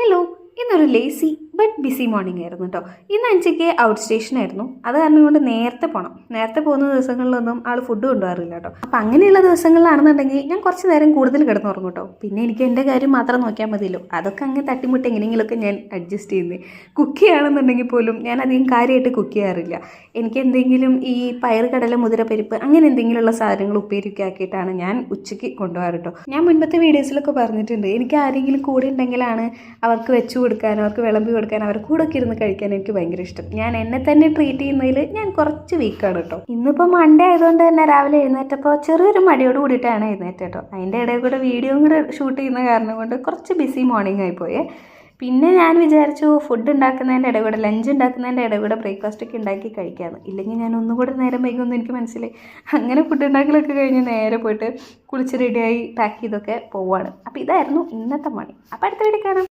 Hello, ഇന്നൊരു lazy but BC morning ആയിരുന്നു കേട്ടോ. ഇന്ന് 5:00 ഔട്ട് സ്റ്റേഷൻ ആയിരുന്നു. അത് കാരണം കൊണ്ട് നേരത്തെ പോകണം. നേരത്തെ പോകുന്ന ദിവസങ്ങളിലൊന്നും ആൾ ഫുഡ് കൊണ്ടുപോകാറില്ല കേട്ടോ. അപ്പം അങ്ങനെയുള്ള ദിവസങ്ങളിലാണെന്നുണ്ടെങ്കിൽ ഞാൻ കുറച്ച് നേരം കൂടുതൽ കിടന്നുറങ്ങും കേട്ടോ. പിന്നെ എനിക്ക് എൻ്റെ കാര്യം മാത്രം നോക്കിയാൽ മതിയല്ലോ. അതൊക്കെ അങ്ങ് തട്ടിമുട്ടി എങ്ങനെയെങ്കിലുമൊക്കെ ഞാൻ അഡ്ജസ്റ്റ് ചെയ്യുന്നത്. കുക്ക് ചെയ്യുകയാണെന്നുണ്ടെങ്കിൽ പോലും ഞാൻ അധികം കാര്യമായിട്ട് കുക്ക് ചെയ്യാറില്ല. എനിക്ക് എന്തെങ്കിലും ഈ പയർ, കടല, മുതിരപ്പരിപ്പ് അങ്ങനെ എന്തെങ്കിലുമുള്ള സാധനങ്ങൾ ഉപ്പേരിയൊക്കെ ആക്കിയിട്ടാണ് ഞാൻ ഉച്ചയ്ക്ക് കൊണ്ടുപോകാറ് കേട്ടോ. ഞാൻ മുൻപത്തെ വീഡിയോസിലൊക്കെ പറഞ്ഞിട്ടുണ്ട്, എനിക്ക് ആരെങ്കിലും കൂടെ ഉണ്ടെങ്കിലാണ് അവർക്ക് വെച്ച് കൊടുക്കാൻ, അവർക്ക് വിളമ്പി കൊടുക്കാൻ, അവരുടെ കൂടെ ഒക്കെ ഇരുന്ന് കഴിക്കാൻ എനിക്ക് ഭയങ്കര ഇഷ്ടം. ഞാൻ എന്നെ തന്നെ ട്രീറ്റ് ചെയ്യുന്നതിൽ ഞാൻ കുറച്ച് വീക്കാണ് കേട്ടോ. ഇന്നിപ്പോൾ മൺഡേ ആയതുകൊണ്ട് തന്നെ രാവിലെ എഴുന്നേറ്റപ്പോൾ ചെറിയൊരു മടിയോട് കൂടിയിട്ടാണ് എഴുന്നേറ്റത് കേട്ടോ. അതിൻ്റെ ഇടയിൽ കൂടെ വീഡിയോയും കൂടെ ഷൂട്ട് ചെയ്യുന്ന കാരണം കൊണ്ട് കുറച്ച് ബിസി മോർണിംഗ് ആയിപ്പോയേ. പിന്നെ ഞാൻ വിചാരിച്ചു ഫുഡ് ഉണ്ടാക്കുന്നതിൻ്റെ ഇടയിൽ കൂടെ, ലഞ്ച് ഉണ്ടാക്കുന്നതിൻ്റെ ഇടയിൽ കൂടെ ബ്രേക്ക്ഫാസ്റ്റൊക്കെ ഉണ്ടാക്കി കഴിക്കാമെന്ന്. ഇല്ലെങ്കിൽ ഞാൻ ഒന്നും കൂടെ നേരം വൈകുമെന്ന് എനിക്ക് മനസ്സിലായി. അങ്ങനെ ഫുഡ് ഉണ്ടാക്കലൊക്കെ കഴിഞ്ഞ് നേരെ പോയിട്ട് കുളിച്ച് റെഡിയായി പാക്ക് ചെയ്തൊക്കെ പോവുകയാണ്. അപ്പോൾ ഇതായിരുന്നു ഇന്നത്തെ മോർണിംഗ്. അപ്പോൾ അടുത്ത വീഡിയോ കാണാം.